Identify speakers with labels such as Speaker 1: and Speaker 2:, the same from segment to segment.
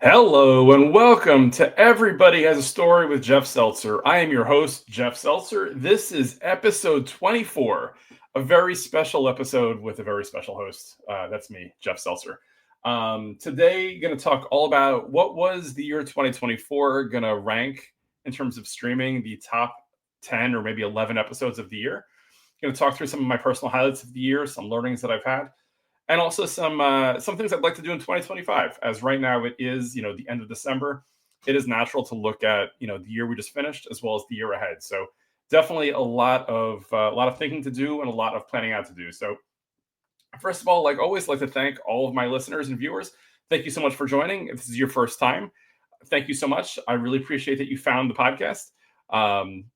Speaker 1: Hello and welcome to Everybody Has a Story with Jeff Seltzer. I am your host, Jeff Seltzer. This is episode 24, a very special episode with a very special host. That's me, Jeff Seltzer. Today, going to talk all about what was the year 2024, going to rank in terms of streaming the top 10 or maybe 11 episodes of the year. Going to talk through some of my personal highlights of the year, some learnings that I've had, and also some things I'd like to do in 2025. As right now it is, the end of December, it is natural to look at the year we just finished as well as the year ahead. So definitely a lot of thinking to do and a lot of planning out to do. So first of all, like always, like to thank all of my listeners and viewers. Thank you so much for joining. If this is your first time, thank you so much. I really appreciate that you found the podcast.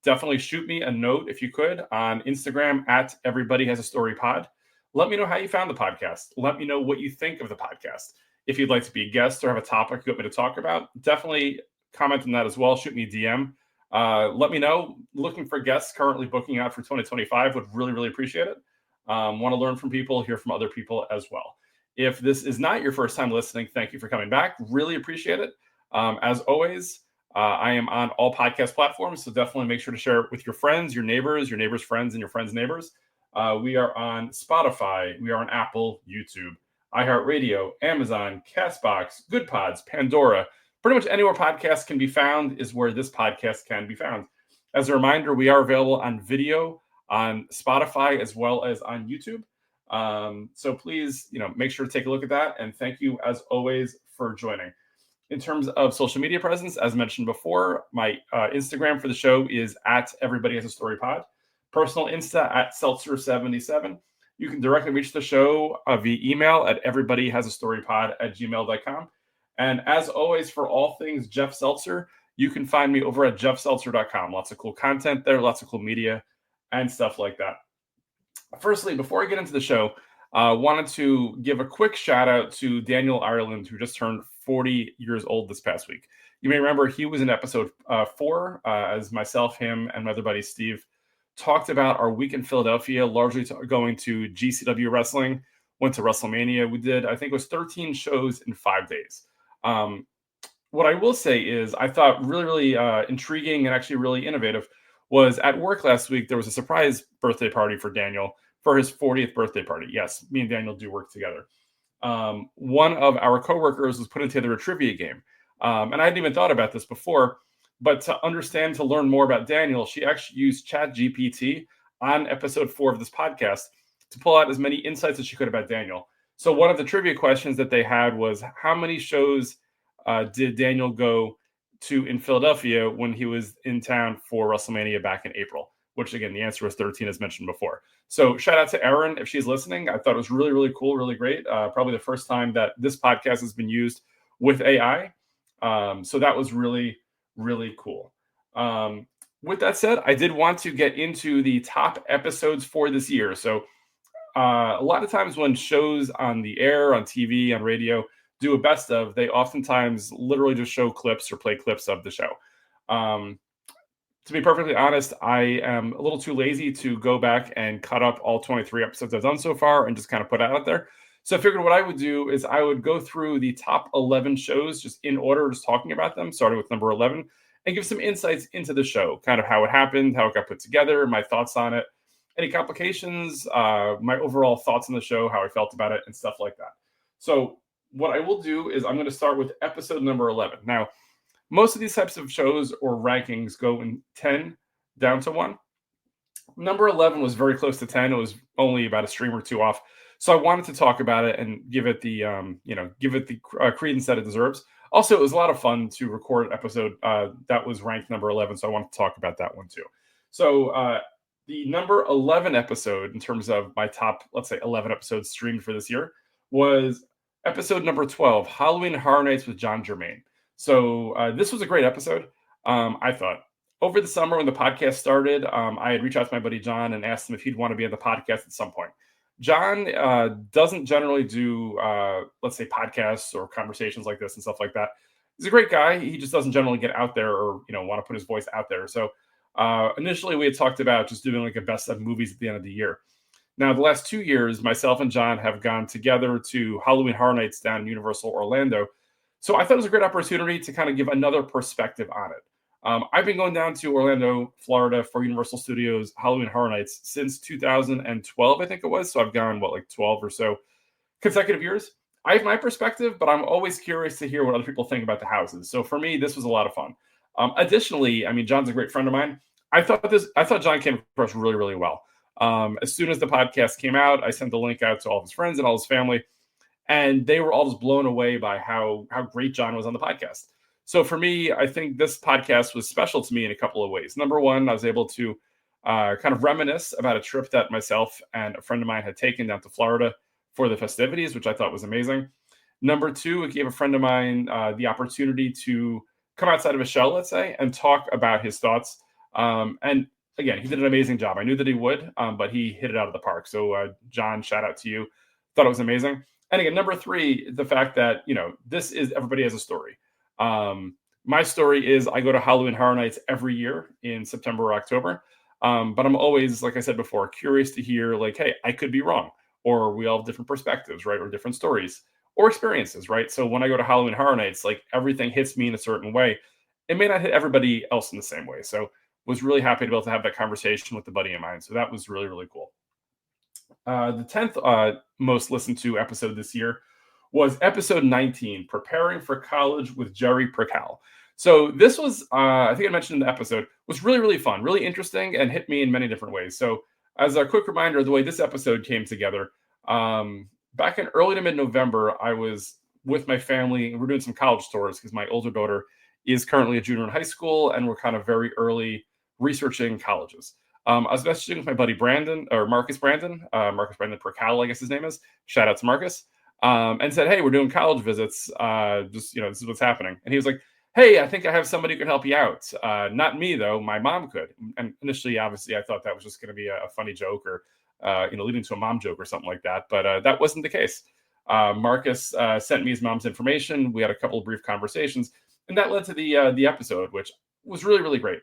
Speaker 1: Definitely shoot me a note if you could on Instagram at Everybody Has a Story Pod. Let me know how you found the podcast. Let me know what you think of the podcast. If you'd like to be a guest or have a topic you want me to talk about, definitely comment on that as well. Shoot me a DM. Let me know. Looking for guests currently booking out for 2025. Would really, really appreciate it. Want to learn from people, hear from other people as well. If this is not your first time listening, thank you for coming back. Really appreciate it. As always, I am on all podcast platforms, so definitely make sure to share it with your friends, your neighbors' friends, and your friends' neighbors. We are on Spotify. We are on Apple, YouTube, iHeartRadio, Amazon, Castbox, Good Pods, Pandora. Pretty much anywhere podcasts can be found is where this podcast can be found. As a reminder, we are available on video on Spotify as well as on YouTube. So please, make sure to take a look at that. And thank you, as always, for joining. In terms of social media presence, as mentioned before, my Instagram for the show is at Everybody Has a Story Pod. Personal Insta at Seltzer77. You can directly reach the show via email at everybodyhasastorypod@gmail.com. And as always, for all things Jeff Seltzer, you can find me over at jeffseltzer.com. Lots of cool content there, lots of cool media and stuff like that. Firstly, before I get into the show, wanted to give a quick shout out to Daniel Ireland, who just turned 40 years old this past week. You may remember he was in episode 4 as myself, him, and my other buddy Steve talked about our week in Philadelphia, largely going to GCW wrestling, went to WrestleMania. We did, I think it was 13 shows in 5 days. What I will say is I thought really, really intriguing and actually really innovative was at work last week, there was a surprise birthday party for Daniel for his 40th birthday party. Yes, me and Daniel do work together. One of our coworkers was putting together a trivia game. And I hadn't even thought about this before, but to learn more about Daniel, she actually used ChatGPT on episode 4 of this podcast to pull out as many insights as she could about Daniel. So one of the trivia questions that they had was, how many shows did Daniel go to in Philadelphia when he was in town for WrestleMania back in April? Which, again, the answer was 13, as mentioned before. So shout out to Erin if she's listening. I thought it was really, really cool, really great. Probably the first time that this podcast has been used with AI. So that was really, really cool. With that said, I did want to get into the top episodes for this year. So a lot of times when shows on the air, on TV, on radio do a best of, they oftentimes literally just show clips or play clips of the show. To be perfectly honest, I am a little too lazy to go back and cut up all 23 episodes I've done so far and just kind of put it out there. So I figured what I would do is I would go through the top 11 shows just in order, just talking about them, starting with number 11, and give some insights into the show, kind of how it happened, how it got put together, my thoughts on it, any complications, my overall thoughts on the show, how I felt about it, and stuff like that. So what I will do is I'm going to start with episode number 11. Now, most of these types of shows or rankings go in 10 down to 1. Number 11 was very close to 10. It was only about a stream or two off. So I wanted to talk about it and give it the credence that it deserves. Also, it was a lot of fun to record an episode that was ranked number 11. So I wanted to talk about that one too. So the number 11 episode in terms of my top, let's say 11 episodes streamed for this year was episode number 12, Halloween Horror Nights with John Germain. So this was a great episode, I thought. Over the summer when the podcast started, I had reached out to my buddy John and asked him if he'd want to be on the podcast at some point. John doesn't generally do, let's say, podcasts or conversations like this and stuff like that. He's a great guy. He just doesn't generally get out there or, want to put his voice out there. So initially we had talked about just doing like a best of movies at the end of the year. Now, the last 2 years, myself and John have gone together to Halloween Horror Nights down in Universal Orlando. So I thought it was a great opportunity to kind of give another perspective on it. I've been going down to Orlando, Florida for Universal Studios Halloween Horror Nights since 2012, I think it was. So I've gone, like 12 or so consecutive years. I have my perspective, but I'm always curious to hear what other people think about the houses. So for me, this was a lot of fun. Additionally, I mean, John's a great friend of mine. I thought John came across really, really well. As soon as the podcast came out, I sent the link out to all of his friends and all his family, and they were all just blown away by how great John was on the podcast. So for me, I think this podcast was special to me in a couple of ways. Number one, I was able to kind of reminisce about a trip that myself and a friend of mine had taken down to Florida for the festivities, which I thought was amazing. Number two, it gave a friend of mine the opportunity to come outside of his shell, let's say, and talk about his thoughts. And again, he did an amazing job. I knew that he would, but he hit it out of the park. So, John, shout out to you. Thought it was amazing. And again, number three, the fact that, this is everybody has a story. My story is I go to Halloween Horror Nights every year in September or October. But I'm always, like I said before, curious to hear, like, hey, I could be wrong, or we all have different perspectives, right? Or different stories or experiences, right? So when I go to Halloween Horror Nights, like everything hits me in a certain way. It may not hit everybody else in the same way. So was really happy to be able to have that conversation with a buddy of mine. So that was really, really cool. The 10th most listened to episode this year was episode 19, Preparing for College with Jerry Prickal. So this was, I think I mentioned in the episode, was really, really fun, really interesting, and hit me in many different ways. So as a quick reminder, the way this episode came together, back in early to mid-November, I was with my family, and we're doing some college tours because my older daughter is currently a junior in high school, and we're kind of very early researching colleges. I was messaging with my buddy Brandon, or Marcus Brandon Prickal, I guess his name is. Shout out to Marcus. And said, hey, we're doing college visits. This is what's happening. And he was like, hey, I think I have somebody who can help you out. Not me, though. My mom could. And initially, obviously, I thought that was just going to be a funny joke or, leading to a mom joke or something like that. But that wasn't the case. Marcus sent me his mom's information. We had a couple of brief conversations, and that led to the episode, which was really, really great.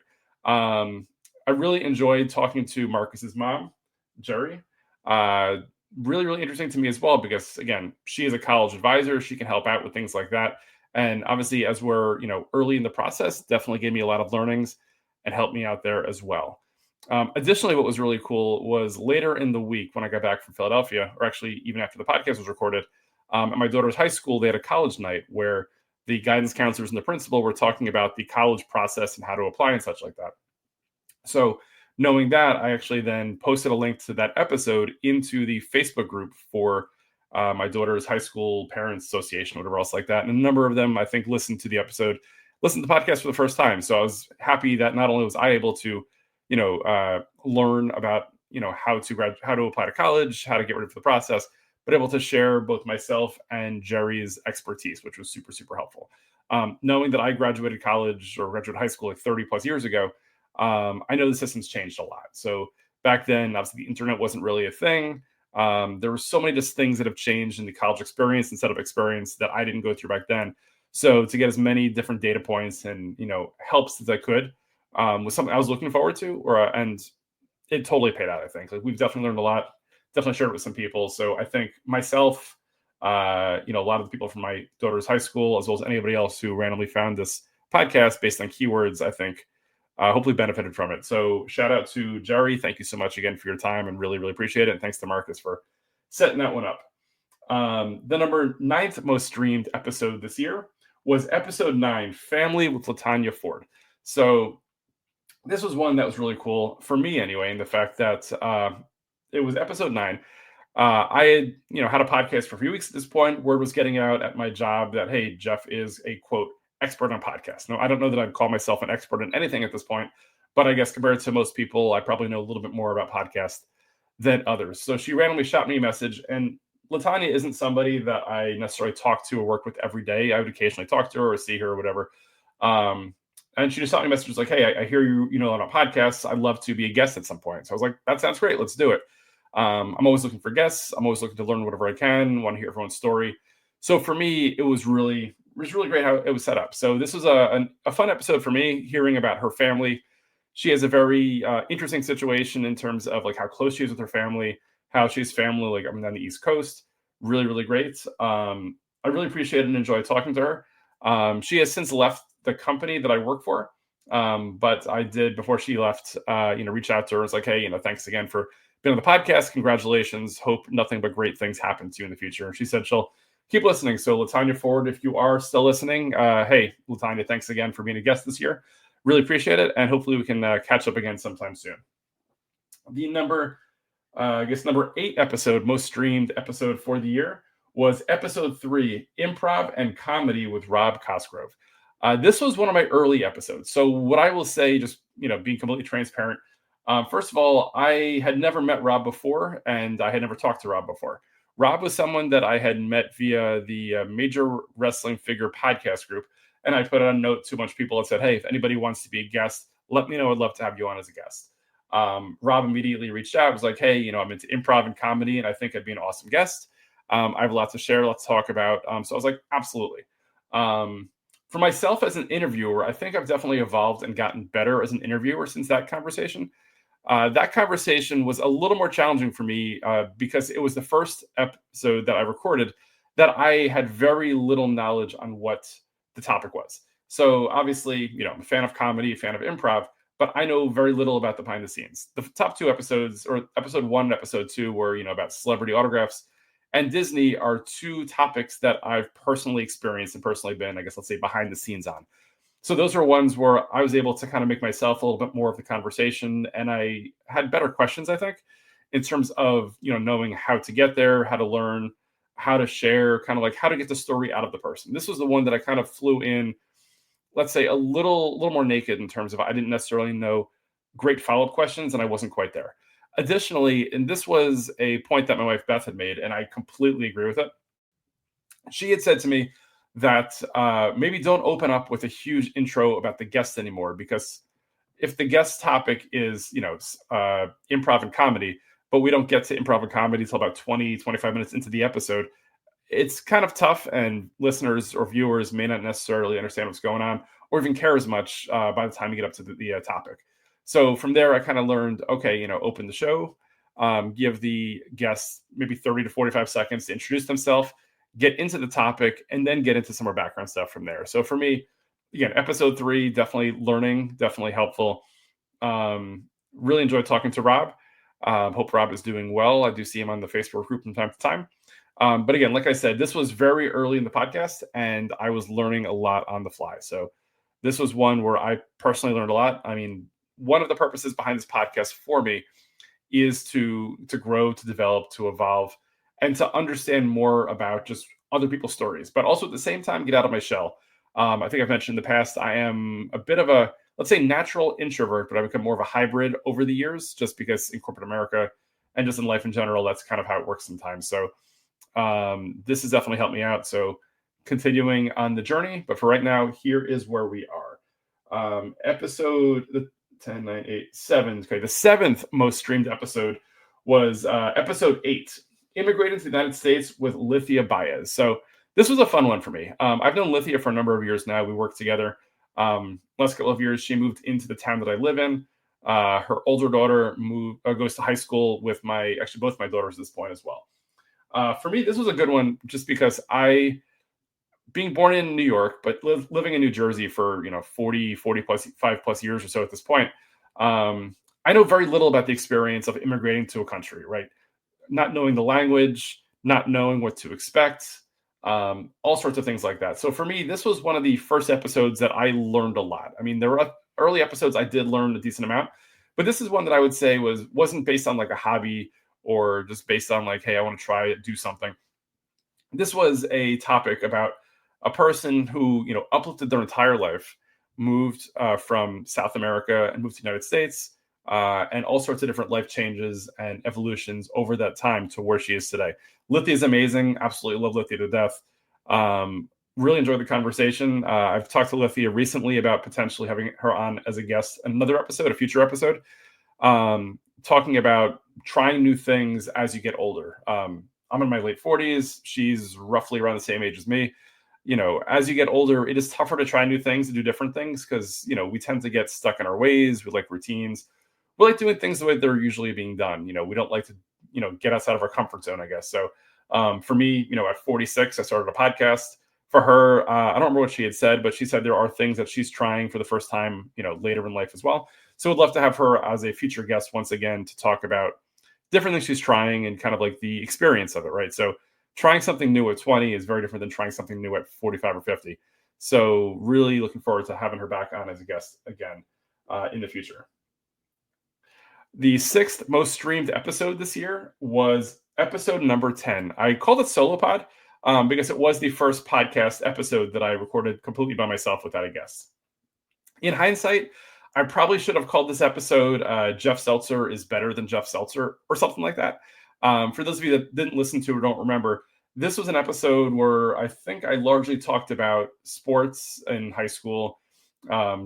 Speaker 1: I really enjoyed talking to Marcus's mom, Jerry. Really, really interesting to me as well, because again, she is a college advisor. She can help out with things like that. And obviously, as we're, early in the process, definitely gave me a lot of learnings and helped me out there as well. Additionally, what was really cool was later in the week when I got back from Philadelphia, or actually even after the podcast was recorded, at my daughter's high school, they had a college night where the guidance counselors and the principal were talking about the college process and how to apply and such like that. So knowing that, I actually then posted a link to that episode into the Facebook group for my daughter's high school parents association, whatever else like that. And a number of them, I think, listened to the podcast for the first time. So I was happy that not only was I able to, learn about, how to apply to college, how to get ready for the process, but able to share both myself and Jerry's expertise, which was super, super helpful. Knowing that I graduated college or graduated high school like 30 plus years ago, I know the system's changed a lot. So back then, obviously, the internet wasn't really a thing. There were so many just things that have changed in the college experience and setup experience that I didn't go through back then. So to get as many different data points and helps as I could was something I was looking forward to, and it totally paid out. I think we've definitely learned a lot. Definitely shared it with some people. So I think myself, a lot of the people from my daughter's high school, as well as anybody else who randomly found this podcast based on keywords, I think hopefully benefited from it. So shout out to Jerry. Thank you so much again for your time and really, really appreciate it. And thanks to Marcus for setting that one up. The number 9th most streamed episode this year was episode 9, Family with Latanya Ford. So this was one that was really cool for me anyway, in the fact that it was episode 9. I had a podcast for a few weeks at this point. Word was getting out at my job that, hey, Jeff is a, quote, expert on podcasts. No, I don't know that I'd call myself an expert in anything at this point, but I guess compared to most people, I probably know a little bit more about podcasts than others. So she randomly shot me a message, and Latanya isn't somebody that I necessarily talk to or work with every day. I would occasionally talk to her or see her or whatever. And she just shot me a message like, hey, I hear you, on a podcast. I'd love to be a guest at some point. So I was like, that sounds great. Let's do it. I'm always looking for guests. I'm always looking to learn whatever I can, want to hear everyone's story. So for me, it was really great how it was set up. So this was a fun episode for me, hearing about her family. She has a very interesting situation in terms of like how close she is with her family, how she's family, like on the East Coast. Really, really great. I really appreciated and enjoyed talking to her. She has since left the company that I work for. But I did, before she left, reach out to her. I was like, hey, thanks again for being on the podcast. Congratulations. Hope nothing but great things happen to you in the future. And she said she'll keep listening. So Latanya Ford, if you are still listening, hey, Latanya, thanks again for being a guest this year. Really appreciate it. And hopefully we can catch up again sometime soon. The number 8 episode, most streamed episode for the year, was episode 3, Improv and Comedy with Rob Cosgrove. This was one of my early episodes. So what I will say, just being completely transparent, first of all, I had never met Rob before, and I had never talked to Rob before. Rob was someone that I had met via the Major Wrestling Figure podcast group, and I put out a note to a bunch of people that said, hey, if anybody wants to be a guest, let me know. I'd love to have you on as a guest. Rob immediately reached out. Was like, hey, I'm into improv and comedy, and I think I'd be an awesome guest. I have a lot to share, let's talk about. So I was like, absolutely. For myself as an interviewer, I think I've definitely evolved and gotten better as an interviewer since that conversation. That conversation was a little more challenging for me because it was the first episode that I recorded that I had very little knowledge on what the topic was. So obviously, I'm a fan of comedy, a fan of improv, but I know very little about the behind the scenes. The top 2 episodes, or episode 1 and episode 2, were about celebrity autographs and Disney, are 2 topics that I've personally experienced and personally been, I guess, let's say, behind the scenes on. So those are ones where I was able to kind of make myself a little bit more of the conversation, and I had better questions, I think, in terms of knowing how to get there, how to learn, how to share, kind of like how to get the story out of the person. This was the one that I kind of flew in, let's say, a little more naked in terms of I didn't necessarily know great follow-up questions, and I wasn't quite there. Additionally, and this was a point that my wife Beth had made, and I completely agree with it. She had said to me that maybe don't open up with a huge intro about the guest anymore, because if the guest topic is improv and comedy, but we don't get to improv and comedy until about 20-25 minutes into the episode, it's kind of tough, and listeners or viewers may not necessarily understand what's going on or even care as much by the time you get up to the topic. So from there, I kind of learned, okay, open the show, give the guests maybe 30 to 45 seconds to introduce themselves, get into the topic, and then get into some more background stuff from there. So for me, again, episode 3, definitely learning, definitely helpful. Really enjoyed talking to Rob. Hope Rob is doing well. I do see him on the Facebook group from time to time. But again, like I said, this was very early in the podcast, and I was learning a lot on the fly. So this was one where I personally learned a lot. I mean, one of the purposes behind this podcast for me is to grow, to develop, to evolve, and to understand more about just other people's stories, but also at the same time, get out of my shell. I think I've mentioned in the past, I am a bit of a, let's say, natural introvert, but I've become more of a hybrid over the years, just because in corporate America and just in life in general, that's kind of how it works sometimes. So this has definitely helped me out. So continuing on the journey, but for right now, here is where we are. Episode 10, 9, 8, 7. Okay, the 7th most streamed episode was episode 8, Immigrating to the United States with Lithia Baez. So this was a fun one for me. I've known Lithia for a number of years now. We worked together. Last couple of years, she moved into the town that I live in. Her older daughter goes to high school with both my daughters at this point as well. For me, this was a good one just because being born in New York, but living in New Jersey for 45 plus years or so at this point, I know very little about the experience of immigrating to a country, right? Not knowing the language, not knowing what to expect, all sorts of things like that. So for me, this was one of the first episodes that I learned a lot. I mean, there were early episodes I did learn a decent amount, but this is one that I would say wasn't based on like a hobby or just based on like, hey, I want to try it, do something. This was a topic about a person who, uplifted their entire life, moved from South America and moved to the United States, and all sorts of different life changes and evolutions over that time to where she is today. Lithia is amazing. Absolutely love Lithia to death. Really enjoyed the conversation. I've talked to Lithia recently about potentially having her on as a guest in another episode, a future episode, talking about trying new things as you get older. I'm in my late 40s. She's roughly around the same age as me. As you get older, it is tougher to try new things and do different things because, we tend to get stuck in our ways. We like routines. We like doing things the way they're usually being done. We don't like to, get outside of our comfort zone, I guess. So for me, at 46, I started a podcast. for her, I don't remember what she had said, but she said there are things that she's trying for the first time, later in life as well. So I'd love to have her as a future guest once again to talk about different things she's trying and kind of like the experience of it, right? So trying something new at 20 is very different than trying something new at 45 or 50. So really looking forward to having her back on as a guest again in the future. The sixth most streamed episode this year was episode number 10. I called it Solopod because it was the first podcast episode that I recorded completely by myself without a guest. In hindsight, I probably should have called this episode Jeff Seltzer is Better Than Jeff Seltzer or something like that. For those of you that didn't listen to or don't remember, this was an episode where I think I largely talked about sports in high school,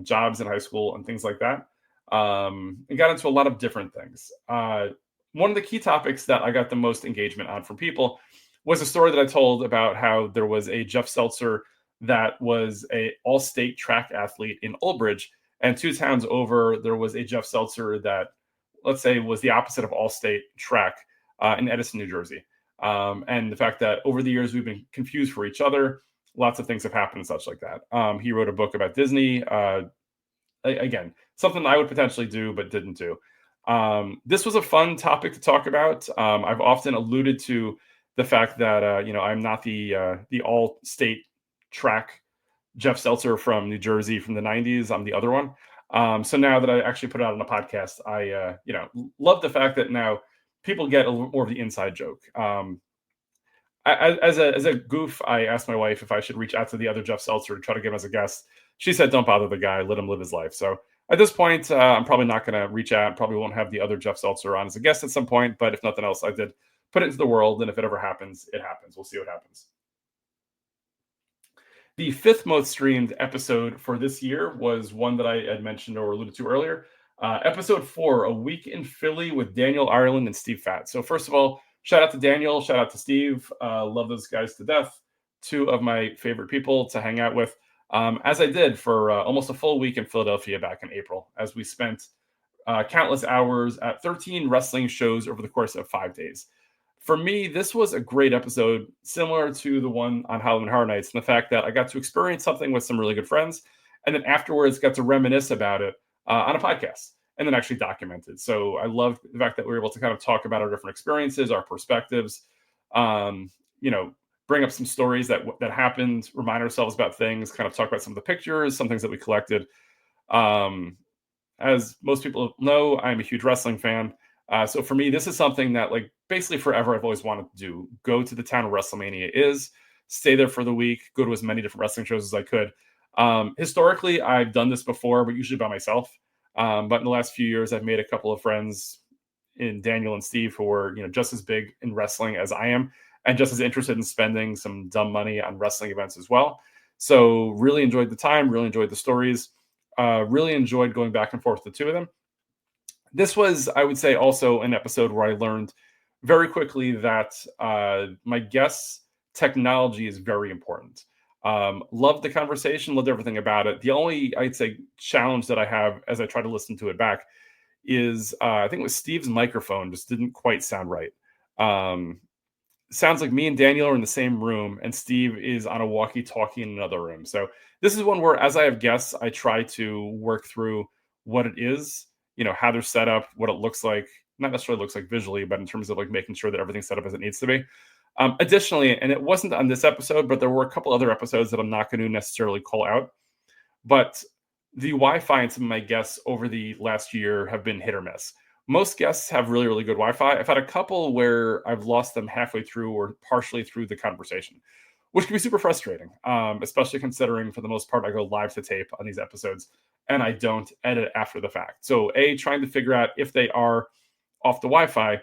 Speaker 1: jobs in high school, and things like that. And got into a lot of different things. One of the key topics that I got the most engagement on from people was a story that I told about how there was a Jeff Seltzer that was a all-state track athlete in Old Bridge, and 2 towns over there was a Jeff Seltzer that, let's say, was the opposite of all-state track in Edison, New Jersey. And the fact that over the years we've been confused for each other, lots of things have happened and such like that. He wrote a book about Disney. Again, something I would potentially do but didn't do. This was a fun topic to talk about. I've often alluded to the fact that I'm not the all-state track Jeff Seltzer from New Jersey from the 90s. I'm the other one. So now that I actually put it out on a podcast, I love the fact that now people get a little more of the inside joke. As a goof, I asked my wife if I should reach out to the other Jeff Seltzer to try to get him as a guest. She said, "Don't bother the guy. Let him live his life." So at this point, I'm probably not going to reach out. Probably won't have the other Jeff Seltzer on as a guest at some point. But if nothing else, I did put it into the world. And if it ever happens, it happens. We'll see what happens. The fifth most streamed episode for this year was one that I had mentioned or alluded to earlier. Episode 4, A Week in Philly with Daniel Ireland and Steve Fatt. So first of all, shout out to Daniel, shout out to Steve. Love those guys to death. 2 of my favorite people to hang out with, as I did for almost a full week in Philadelphia back in April, as we spent countless hours at 13 wrestling shows over the course of 5 days. For me, this was a great episode, similar to the one on Halloween Horror Nights, and the fact that I got to experience something with some really good friends, and then afterwards got to reminisce about it on a podcast, and then actually document it. So I loved the fact that we were able to kind of talk about our different experiences, our perspectives, bring up some stories that happened, remind ourselves about things, kind of talk about some of the pictures, some things that we collected. As most people know, I'm a huge wrestling fan. So for me, this is something that basically forever I've always wanted to do. Go to the town where WrestleMania is, stay there for the week, go to as many different wrestling shows as I could. Historically, I've done this before, but usually by myself. But in the last few years, I've made a couple of friends in Daniel and Steve who are just as big in wrestling as I am, and just as interested in spending some dumb money on wrestling events as well. So really enjoyed the time, really enjoyed the stories, really enjoyed going back and forth with the 2 of them. This was, I would say, also an episode where I learned very quickly that my guests' technology is very important. Loved the conversation, loved everything about it. The only, I'd say, challenge that I have as I try to listen to it back is I think it was Steve's microphone just didn't quite sound right. Sounds like me and Daniel are in the same room and Steve is on a walkie-talkie in another room. So this is one where, as I have guests, I try to work through what it is, how they're set up, what it looks like, not necessarily looks like visually, but in terms of making sure that everything's set up as it needs to be. Additionally, and it wasn't on this episode, but there were a couple other episodes that I'm not going to necessarily call out, but the Wi-Fi and some of my guests over the last year have been hit or miss. Most guests have really, really good Wi-Fi. I've had a couple where I've lost them halfway through or partially through the conversation, which can be super frustrating, especially considering for the most part I go live to tape on these episodes and I don't edit after the fact. So A, trying to figure out if they are off the Wi-Fi,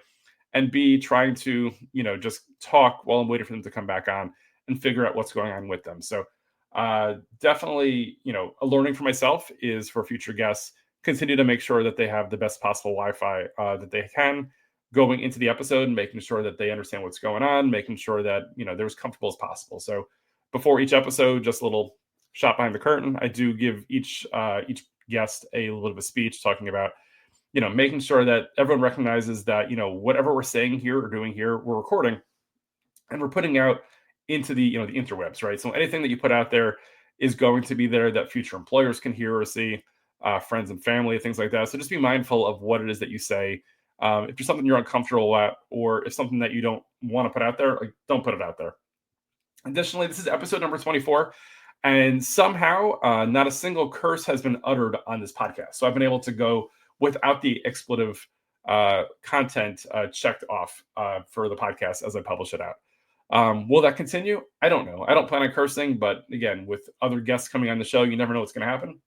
Speaker 1: and B, trying to, just talk while I'm waiting for them to come back on and figure out what's going on with them. So definitely, a learning for myself is for future guests, continue to make sure that they have the best possible Wi-Fi that they can going into the episode, and making sure that they understand what's going on, making sure that, they're as comfortable as possible. So before each episode, just a little shot behind the curtain, I do give each guest a little bit of a speech talking about, making sure that everyone recognizes that, whatever we're saying here or doing here, we're recording and we're putting out into the the interwebs, right? So anything that you put out there is going to be there that future employers can hear or see, friends and family, things like that. So just be mindful of what it is that you say. If there's something you're uncomfortable at, or if something that you don't want to put out there, like don't put it out there. Additionally, this is episode number 24, and somehow not a single curse has been uttered on this podcast. So I've been able to go without the expletive content checked off for the podcast as I publish it out. Will that continue? I don't know. I don't plan on cursing, but again, with other guests coming on the show, you never know what's going to happen.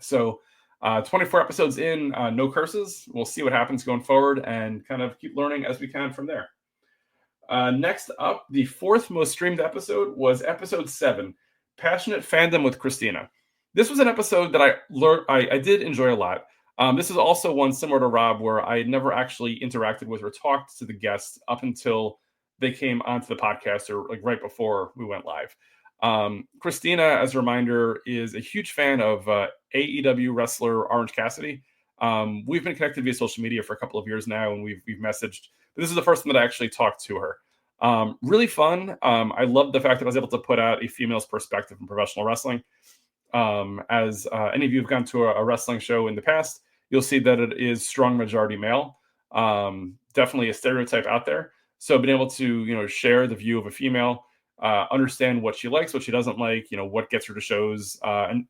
Speaker 1: So 24 episodes in, no curses. We'll see what happens going forward and kind of keep learning as we can from there. Next up, the fourth most streamed episode was episode 7, Passionate Fandom with Christina. This was an episode that I did enjoy a lot. This is also one similar to Rob, where I had never actually interacted with or talked to the guests up until they came onto the podcast, or like right before we went live. Christina, as a reminder, is a huge fan of AEW wrestler Orange Cassidy. We've been connected via social media for a couple of years now, and we've messaged. But this is the first time that I actually talked to her. Really fun. I love the fact that I was able to put out a female's perspective in professional wrestling. As any of you have gone to a wrestling show in the past, you'll see that it is strong majority male. Definitely a stereotype out there. So being able to share the view of a female, understand what she likes, what she doesn't like, what gets her to shows, and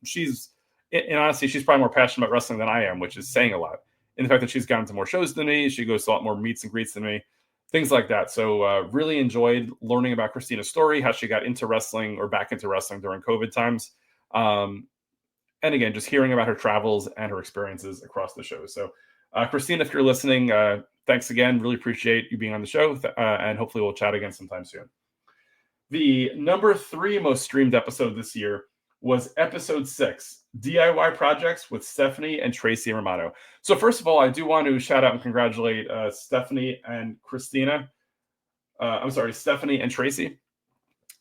Speaker 1: honestly, she's probably more passionate about wrestling than I am, which is saying a lot. In the fact that she's gone to more shows than me, she goes to a lot more meets and greets than me, things like that. So really enjoyed learning about Christina's story, how she got into wrestling or back into wrestling during COVID times. And again, just hearing about her travels and her experiences across the show. So Christina, if you're listening, thanks again. Really appreciate you being on the show. And hopefully we'll chat again sometime soon. The number 3 most streamed episode this year was episode 6, DIY Projects with Stephanie and Tracy Romano. So first of all, I do want to shout out and congratulate Stephanie and Christina. Stephanie and Tracy,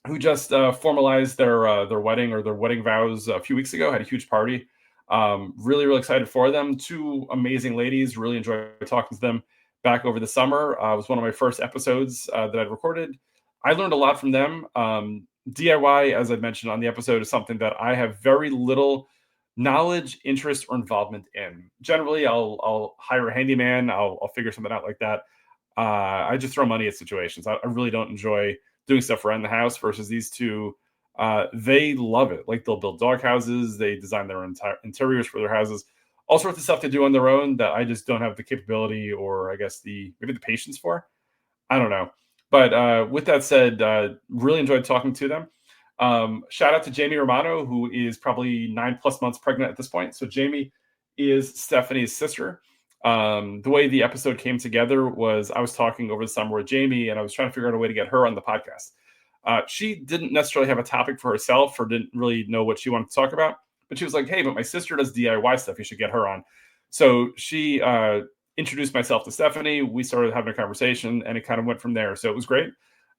Speaker 1: who just formalized their wedding, or their wedding vows, a few weeks ago. Had a huge party. Really, really excited for them. 2 amazing ladies. Really enjoyed talking to them back over the summer. It was one of my first episodes that I'd recorded. I learned a lot from them. DIY, as I mentioned on the episode, is something that I have very little knowledge, interest, or involvement in. Generally, I'll hire a handyman. I'll figure something out like that. I just throw money at situations. I really don't enjoy doing stuff around the house. Versus these 2, they love it. Like, they'll build dog houses. They design their entire interiors for their houses. All sorts of stuff to do on their own that I just don't have the capability, or I guess maybe the patience for. I don't know. But with that said, really enjoyed talking to them. Shout out to Jamie Romano, who is probably 9+ months pregnant at this point. So Jamie is Stephanie's sister. The way the episode came together was I was talking over the summer with Jamie, and I was trying to figure out a way to get her on the podcast. She didn't necessarily have a topic for herself, or didn't really know what she wanted to talk about. But she was like, hey, but my sister does DIY stuff. You should get her on. So she introduced myself to Stephanie. We started having a conversation, and it kind of went from there. So it was great.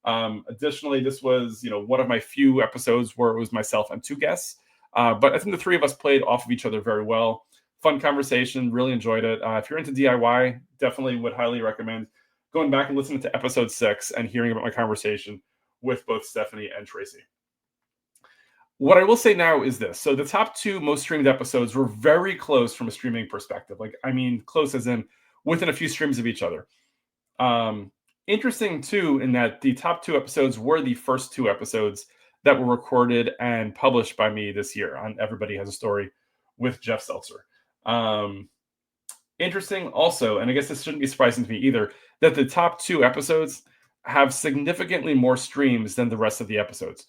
Speaker 1: Additionally, this was, one of my few episodes where it was myself and 2 guests. But I think the 3 of us played off of each other very well. Fun conversation. Really enjoyed it. If you're into DIY, definitely would highly recommend going back and listening to episode 6 and hearing about my conversation with both Stephanie and Tracy. What I will say now is this. So the top 2 most streamed episodes were very close from a streaming perspective. Close as in within a few streams of each other. Interesting, too, in that the top 2 episodes were the first 2 episodes that were recorded and published by me this year on Everybody Has a Story with Jeff Seltzer. Interesting also, and I guess this shouldn't be surprising to me either, that the top 2 episodes have significantly more streams than the rest of the episodes.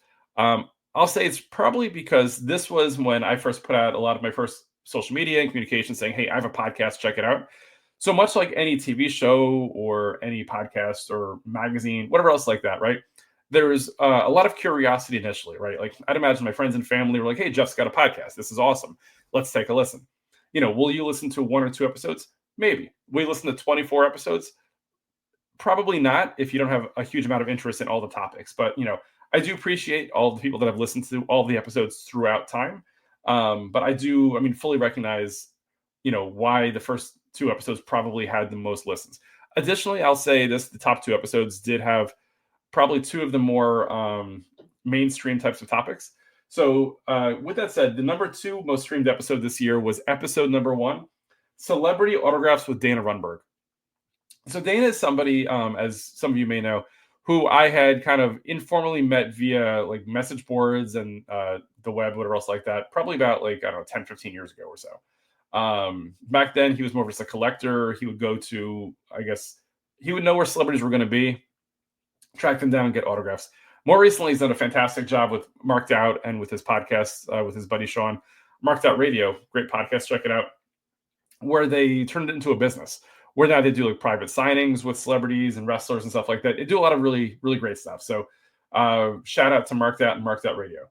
Speaker 1: I'll say it's probably because this was when I first put out a lot of my first social media and communication saying, hey, I have a podcast, check it out. So much like any TV show or any podcast or magazine, whatever else like that, right? There's a lot of curiosity initially, right? Like, I'd imagine my friends and family were like, hey, Jeff's got a podcast. This is awesome. Let's take a listen. Will you listen to 1 or 2 episodes? Maybe. Will you listen to 24 episodes? Probably not, if you don't have a huge amount of interest in all the topics. But, I do appreciate all the people that have listened to all the episodes throughout time. But I do, fully recognize, why the first 2 episodes probably had the most listens. Additionally, I'll say the top 2 episodes did have probably two of the more mainstream types of topics. So with that said, the number 2 most streamed episode this year was episode number 1, Celebrity Autographs with Dana Rundberg. So Dana is somebody, as some of you may know, who I had kind of informally met via like message boards and the web, whatever else like that, probably about like, I don't know, 10, 15 years ago or so. Back then, he was more of just a collector. He would go to, I guess, he would know where celebrities were going to be, track them down, and get autographs. More recently, he's done a fantastic job with Marked Out and with his podcast with his buddy Sean. Marked Out Radio, great podcast, check it out, where they turned it into a business, where now they do like private signings with celebrities and wrestlers and stuff like that. They do a lot of really, really great stuff. So shout out to Marked Out and Marked Out Radio.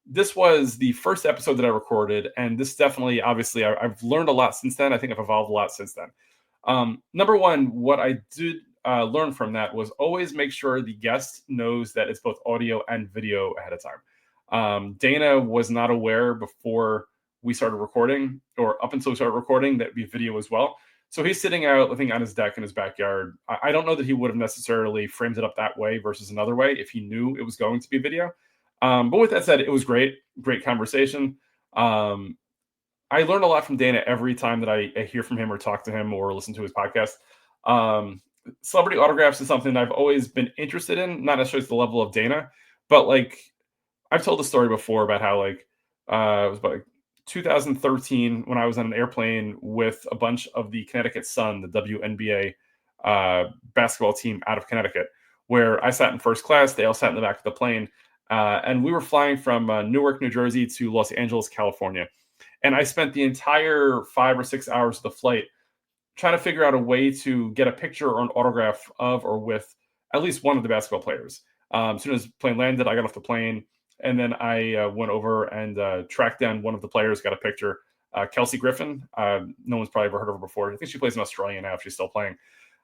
Speaker 1: This was the first episode that I recorded, and this definitely, obviously, I've learned a lot since then. I think I've evolved a lot since then. Number one, what I did learn from that was always make sure the guest knows that it's both audio and video ahead of time. Dana was not aware before we started recording, or up until we started recording, that it'd be video as well. So he's sitting out, I think, on his deck in his backyard. I don't know that he would have necessarily framed it up that way versus another way if he knew it was going to be video. But with that said, it was great conversation. I learned a lot from Dana every time that I hear from him or talk to him or listen to his podcast. Celebrity autographs is something I've always been interested in, not necessarily to the level of Dana, but like I've told the story before about how like it was about like 2013 when I was on an airplane with a bunch of the Connecticut Sun, the WNBA basketball team out of Connecticut, where I sat in first class. They all sat in the back of the plane. And we were flying from Newark, New Jersey to Los Angeles, California. And I spent the entire 5 or 6 hours of the flight trying to figure out a way to get a picture or an autograph of or with at least one of the basketball players. As soon as the plane landed, I got off the plane, and then I went over and tracked down one of the players, got a picture. Kelsey Griffin. No one's probably ever heard of her before. I think she plays in Australia now if she's still playing.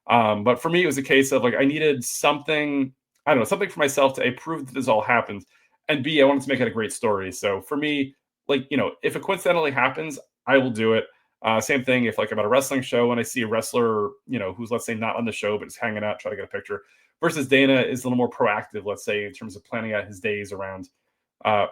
Speaker 1: But for me, it was a case of like I needed something, I don't know, something for myself to A, prove that this all happened, and B, I wanted to make it a great story. So for me, like, you know, if it coincidentally happens, I will do it. Same thing if like I'm at a wrestling show and I see a wrestler, you know, who's, let's say, not on the show, but is hanging out, try to get a picture, versus Dana is a little more proactive, let's say, in terms of planning out his days around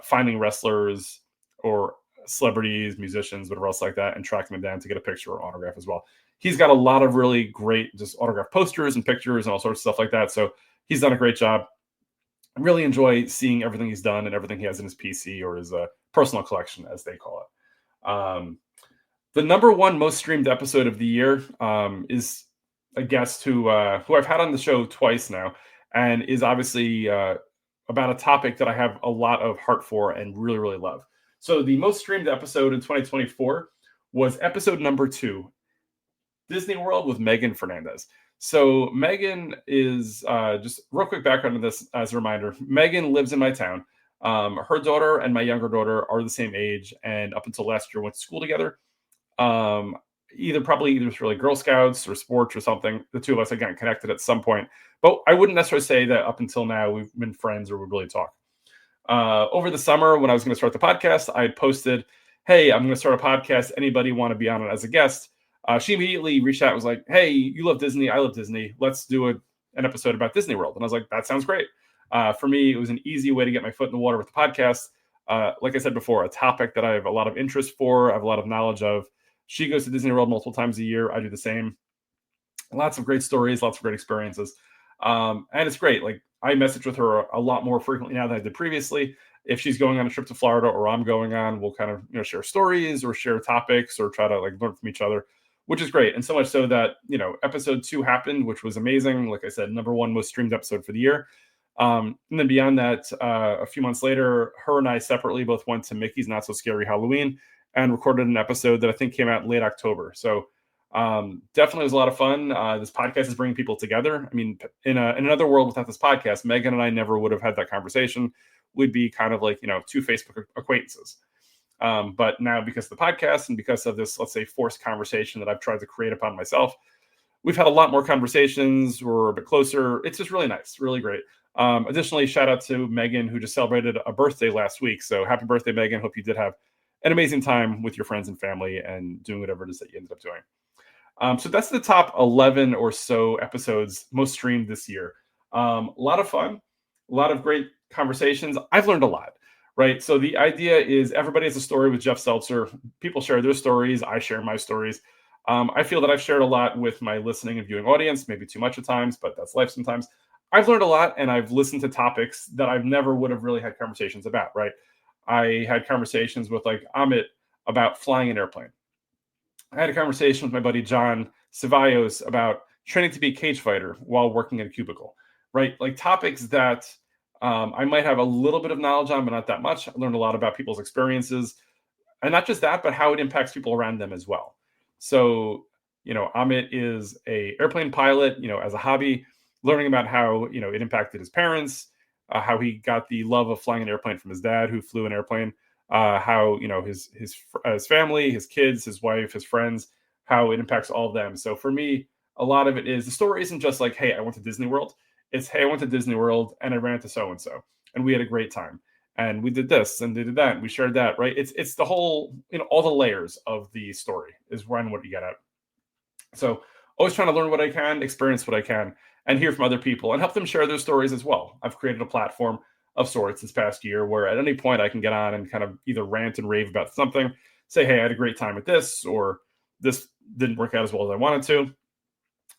Speaker 1: finding wrestlers or celebrities, musicians, whatever else like that, and tracking them down to get a picture or autograph as well. He's got a lot of really great just autograph posters and pictures and all sorts of stuff like that. So he's done a great job. I really enjoy seeing everything he's done and everything he has in his PC or his personal collection, as they call it. The number 1 most streamed episode of the year is a guest who I've had on the show twice now, and is obviously about a topic that I have a lot of heart for and really, really love. So the most streamed episode in 2024 was episode number 2, Disney World with Megan Fernandez. So Megan is, just real quick background on this as a reminder, Megan lives in my town. Her daughter and my younger daughter are the same age, and up until last year went to school together. Either through like Girl Scouts or sports or something. The two of us had gotten connected at some point, but I wouldn't necessarily say that up until now we've been friends or we really talk. Over the summer, when I was going to start the podcast, I had posted, "Hey, I'm going to start a podcast. Anybody want to be on it as a guest?" She immediately reached out and was like, "Hey, you love Disney. I love Disney. Let's do an episode about Disney World." And I was like, "That sounds great." For me, it was an easy way to get my foot in the water with the podcast. Like I said before, a topic that I have a lot of interest for, I have a lot of knowledge of. She goes to Disney World multiple times a year. I do the same. Lots of great stories, lots of great experiences. And it's great. Like I message with her a lot more frequently now than I did previously. If she's going on a trip to Florida or I'm going on, we'll kind of, you know, share stories or share topics or try to like learn from each other, which is great. And so much so that, you know, episode 2 happened, which was amazing. Like I said, number 1 most streamed episode for the year. And then beyond that, a few months later, her and I separately both went to Mickey's Not So Scary Halloween and recorded an episode that I think came out in late October. So definitely was a lot of fun. This podcast is bringing people together. I mean, in another world without this podcast, Megan and I never would have had that conversation. We'd be kind of like, you know, 2 Facebook acquaintances. But now because of the podcast and because of this, let's say, forced conversation that I've tried to create upon myself, we've had a lot more conversations. We're a bit closer. It's just really nice, really great. Additionally, shout out to Megan, who just celebrated a birthday last week. So happy birthday, Megan. Hope you did have an amazing time with your friends and family and doing whatever it is that you ended up doing. So that's the top 11 or so episodes most streamed this year. A lot of fun, a lot of great conversations. I've learned a lot, right? So the idea is everybody has a story with Jeff Seltzer. People share their stories. I share my stories. I feel that I've shared a lot with my listening and viewing audience, maybe too much at times, but that's life sometimes. I've learned a lot and I've listened to topics that I've never would have really had conversations about, right? I had conversations with like Amit about flying an airplane. I had a conversation with my buddy John Cevallos about training to be a cage fighter while working in a cubicle, right? Like topics that I might have a little bit of knowledge on, but not that much. I learned a lot about people's experiences, and not just that, but how it impacts people around them as well. So, Amit is a airplane pilot, as a hobby, learning about how, it impacted his parents, how he got the love of flying an airplane from his dad, who flew an airplane, how, his family, his kids, his wife, his friends, how it impacts all of them. So for me, a lot of it is the story isn't just like, hey, I went to Disney World. It's, hey, I went to Disney World and I ran into so and so, and we had a great time and we did this and they did that and we shared that, right? It's the whole, all the layers of the story is when what you get at. So always trying to learn what I can, experience what I can, and hear from other people and help them share their stories as well. I've created a platform of sorts this past year where at any point I can get on and kind of either rant and rave about something, say, hey, I had a great time with this, or this didn't work out as well as I wanted to.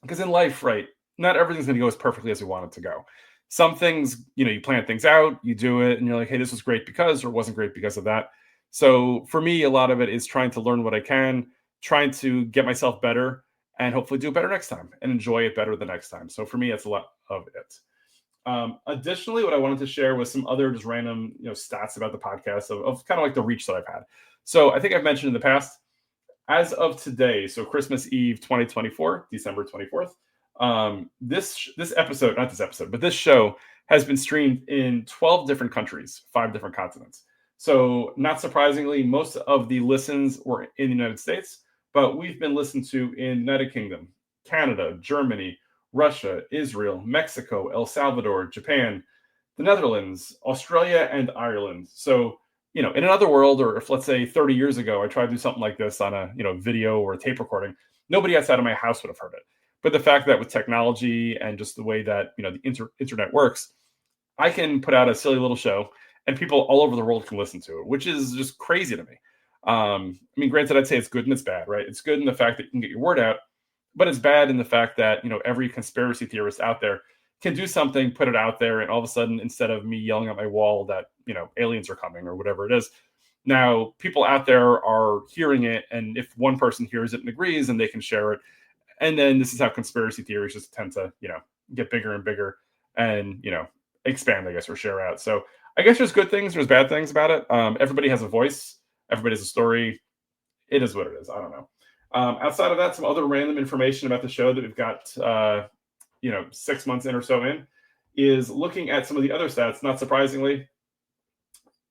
Speaker 1: Because in life, right, not everything's going to go as perfectly as we want it to go. Some things, you plan things out, you do it, and you're like, hey, this was great because, or wasn't great because of that. So for me, a lot of it is trying to learn what I can, trying to get myself better, and hopefully do better next time and enjoy it better the next time. So for me, it's a lot of it. Additionally, what I wanted to share was some other just random, stats about the podcast of kind of like the reach that I've had. So I think I've mentioned in the past, as of today, so Christmas Eve 2024, December 24th, this episode, not this episode, but this show has been streamed in 12 different countries, 5 different continents. So not surprisingly, most of the listens were in the United States, but we've been listened to in United Kingdom, Canada, Germany, Russia, Israel, Mexico, El Salvador, Japan, the Netherlands, Australia, and Ireland. So, in another world, or if let's say 30 years ago, I tried to do something like this on a, video or a tape recording, nobody outside of my house would have heard it. But the fact that with technology and just the way that, the internet works, I can put out a silly little show and people all over the world can listen to it, which is just crazy to me. Granted, I'd say it's good and it's bad, right? It's good in the fact that you can get your word out, but it's bad in the fact that, every conspiracy theorist out there can do something, put it out there, and all of a sudden, instead of me yelling at my wall that, aliens are coming or whatever it is, now people out there are hearing it. And if one person hears it and agrees, and they can share it. And then this is how conspiracy theories just tend to, get bigger and bigger and, expand, I guess, or share out. So I guess there's good things, there's bad things about it. Everybody has a voice, everybody has a story. It is what it is. I don't know. Outside of that, some other random information about the show that we've got, 6 months in or so in, is looking at some of the other stats. Not surprisingly,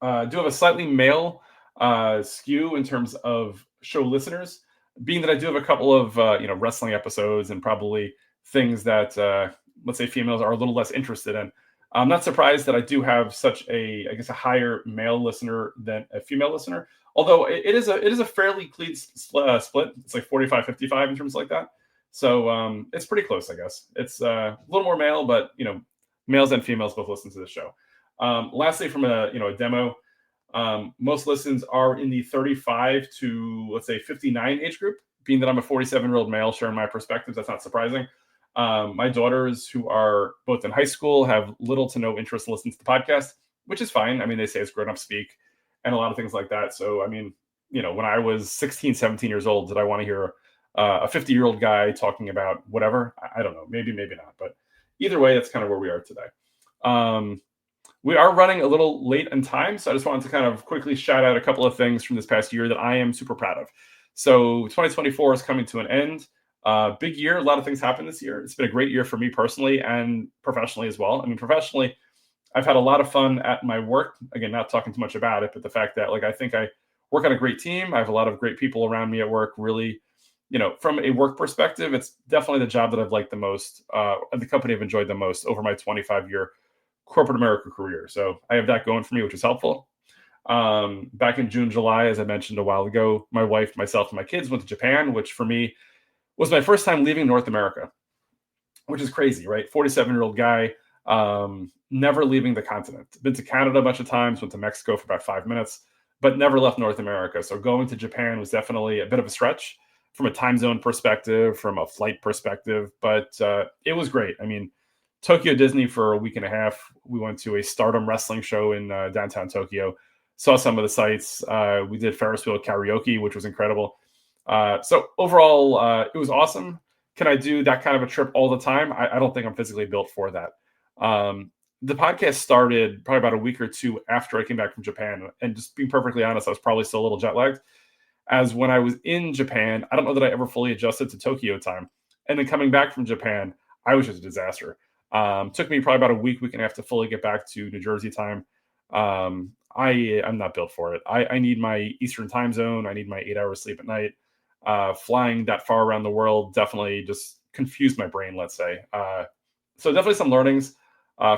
Speaker 1: do have a slightly male skew in terms of show listeners, being that I do have a couple of wrestling episodes and probably things that let's say females are a little less interested in. I'm not surprised that I do have such a higher male listener than a female listener. Although it is a fairly clean split. It's like 45-55 in terms like that. So it's pretty close, I guess. It's a little more male, but males and females both listen to the show. Lastly, from a demo, most listens are in the 35 to let's say 59 age group. Being that I'm a 47-year-old male sharing my perspectives, that's not surprising. My daughters, who are both in high school, have little to no interest in listening to the podcast, which is fine. They say it's grown-up speak and a lot of things like that. So, when I was 16, 17 years old, did I want to hear a 50-year-old guy talking about whatever? I don't know. Maybe not. But either way, that's kind of where we are today. We are running a little late in time, so I just wanted to kind of quickly shout out a couple of things from this past year that I am super proud of. So 2024 is coming to an end. Big year. A lot of things happened this year. It's been a great year for me personally and professionally as well. Professionally, I've had a lot of fun at my work. Again, not talking too much about it, but the fact that I think I work on a great team. I have a lot of great people around me at work. Really, from a work perspective, it's definitely the job that I've liked the most, and the company I've enjoyed the most over my 25-year corporate America career. So I have that going for me, which is helpful. Back in June, July, as I mentioned a while ago, my wife, myself, and my kids went to Japan, which for me was my first time leaving North America, which is crazy, right? 47-year-old guy. Never leaving the continent. Been to Canada a bunch of times, went to Mexico for about 5 minutes, but never left North America. So going to Japan was definitely a bit of a stretch from a time zone perspective, from a flight perspective, but it was great. I mean, Tokyo Disney for a week and a half. We went to a Stardom wrestling show in downtown Tokyo, saw some of the sites. We did Ferris wheel karaoke, which was incredible. So overall, it was awesome. Can I do that kind of a trip all the time? I don't think I'm physically built for that. The podcast started probably about a week or two after I came back from Japan. And just being perfectly honest, I was probably still a little jet lagged. As when I was in Japan, I don't know that I ever fully adjusted to Tokyo time. And then coming back from Japan, I was just a disaster. Took me probably about a week and a half to fully get back to New Jersey time. I'm not built for it. I need my Eastern time zone. I need my 8 hours sleep at night. Flying that far around the world definitely just confused my brain, let's say. So definitely some learnings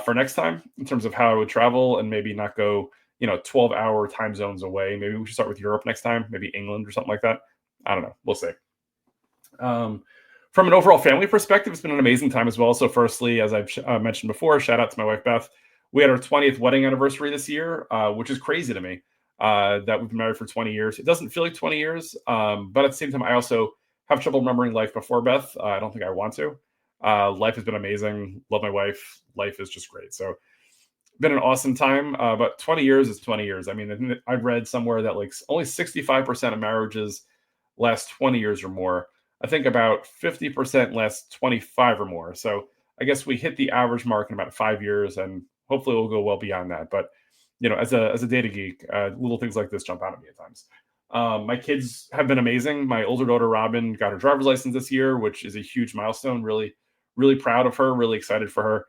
Speaker 1: for next time in terms of how I would travel and maybe not go, 12-hour time zones away. Maybe we should start with Europe next time, maybe England or something like that. I don't know. We'll see. From an overall family perspective, it's been an amazing time as well. So firstly, as I've mentioned before, shout out to my wife, Beth. We had our 20th wedding anniversary this year, which is crazy to me that we've been married for 20 years. It doesn't feel like 20 years, but at the same time, I also have trouble remembering life before Beth. I don't think I want to. Life has been amazing. Love my wife. Life is just great. So been an awesome time, but 20 years is 20 years. I mean, I've read somewhere that like only 65% of marriages last 20 years or more. I think about 50% last 25 or more. So I guess we hit the average mark in about 5 years, and hopefully we'll go well beyond that. But as a data geek, little things like this jump out at me at times. My kids have been amazing. My older daughter Robin got her driver's license this year, which is a huge milestone. Really, really proud of her. Really excited for her.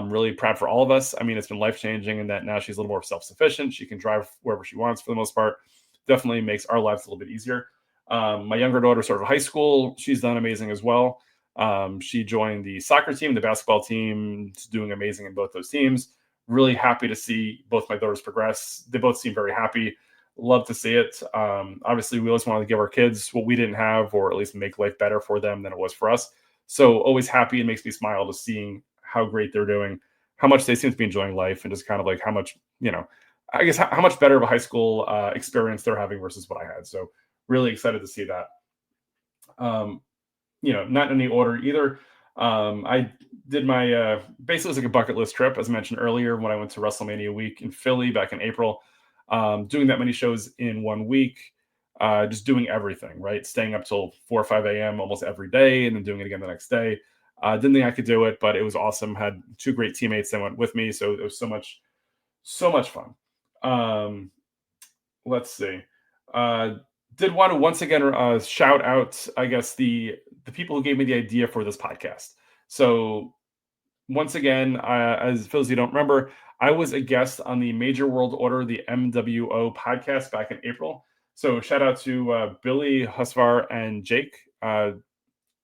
Speaker 1: Really proud for all of us. I mean, it's been life-changing in that now she's a little more self-sufficient. She can drive wherever she wants for the most part. Definitely makes our lives a little bit easier. My younger daughter started high school. She's done amazing as well. She joined the soccer team, the basketball team. She's doing amazing in both those teams. Really happy to see both my daughters progress. They both seem very happy. Love to see it. Obviously, we always wanted to give our kids what we didn't have, or at least make life better for them than it was for us. So always happy. It makes me smile to seeing how great they're doing, how much they seem to be enjoying life, and just kind of like how much, I guess how much better of a high school experience they're having versus what I had. So really excited to see that. Not in any order either. I did my basically it was like a bucket list trip, as I mentioned earlier, when I went to WrestleMania week in Philly back in April. Doing that many shows in 1 week, just doing everything, right? Staying up till 4 or 5 a.m. almost every day, and then doing it again the next day. Didn't think I could do it, but it was awesome. Had two great teammates that went with me, so it was so much fun. Let's see. Did want to once again shout out, I guess, the people who gave me the idea for this podcast. So once again, as for those who don't remember, I was a guest on the Major World Order, the MWO podcast back in April. So shout out to Billy, Husvar, and Jake.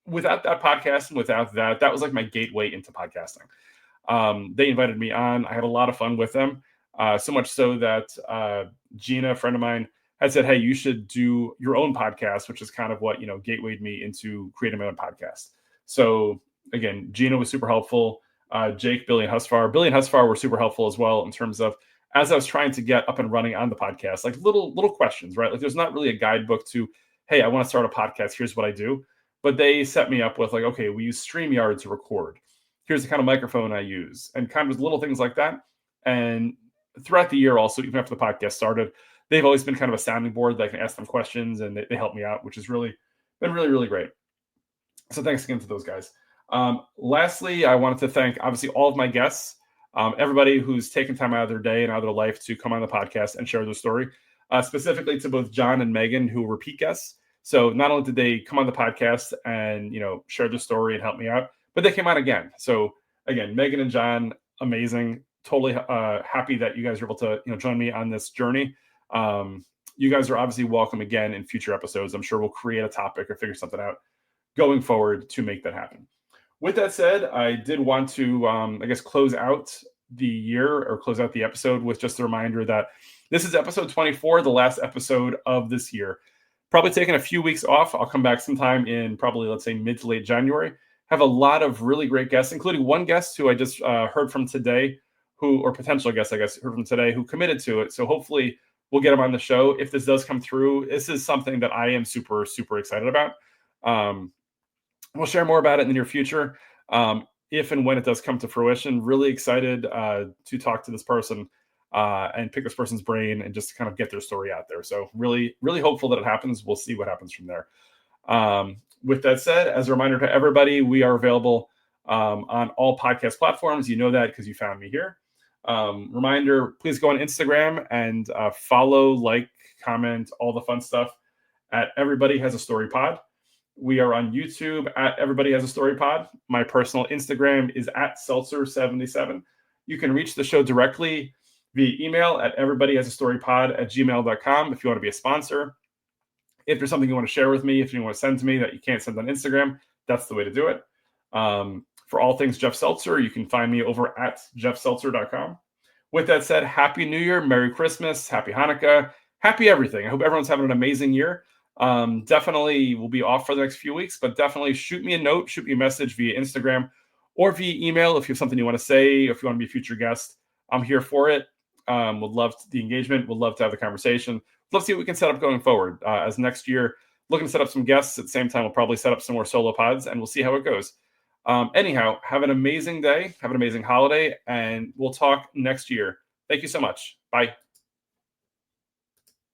Speaker 1: Without that podcast and without that was like my gateway into podcasting. They invited me on. I had a lot of fun with them. So much so that Gina, a friend of mine, had said, hey, you should do your own podcast, which is kind of what, gatewayed me into creating my own podcast. So again, Gina was super helpful. Jake, Billy, and Husvar. Billy and Husvar were super helpful as well in terms of, as I was trying to get up and running on the podcast, like little questions, right? Like there's not really a guidebook to, hey, I want to start a podcast. Here's what I do. But they set me up with like, okay, we use StreamYard to record. Here's the kind of microphone I use, and kind of little things like that. And throughout the year also, even after the podcast started, they've always been kind of a sounding board that I can ask them questions, and they help me out, which has really been really, really great. So thanks again to those guys. Lastly, I wanted to thank, obviously, all of my guests, everybody who's taken time out of their day and out of their life to come on the podcast and share their story, specifically to both John and Megan, who were repeat guests. So not only did they come on the podcast and, share their story and help me out, but they came on again. So again, Megan and John, amazing. Totally happy that you guys are able to, join me on this journey. You guys are obviously welcome again in future episodes. I'm sure we'll create a topic or figure something out going forward to make that happen. With that said, I did want to, close out the year or close out the episode with just a reminder that this is episode 24, the last episode of this year. Probably taking a few weeks off. I'll come back sometime in probably, let's say, mid to late January. have a lot of really great guests, including one guest who I just heard from today, or potential guest, I guess, heard from today, who committed to it. So hopefully we'll get him on the show. If this does come through, this is something that I am super, super excited about. We'll share more about it in the near future. If and when it does come to fruition, really excited to talk to this person and pick this person's brain and just kind of get their story out there. So really, really hopeful that it happens. We'll see what happens from there. With that said, as a reminder to everybody, we are available on all podcast platforms. You know that because you found me here. Reminder, please go on Instagram and follow, like, comment, all the fun stuff at Everybody Has a Story Pod. We are on YouTube at Everybody Has a Story Pod. My personal Instagram is at Seltzer77. You can reach the show directly via email at everybodyhasastorypod@gmail.com if you want to be a sponsor. If there's something you want to share with me, if you want to send to me that you can't send on Instagram, that's the way to do it. For all things Jeff Seltzer, you can find me over at jeffseltzer.com. With that said, Happy New Year, Merry Christmas, Happy Hanukkah, happy everything. I hope everyone's having an amazing year. Definitely we'll be off for the next few weeks, but definitely shoot me a note, shoot me a message via Instagram or via email if you have something you want to say, if you want to be a future guest. I'm here for it. Would love the engagement, would love to have the conversation. Let's see what we can set up going forward. As next year, looking to set up some guests. At the same time, we'll probably set up some more solo pods, and we'll see how it goes. Anyhow, have an amazing day, have an amazing holiday, and we'll talk next year. Thank you so much. Bye.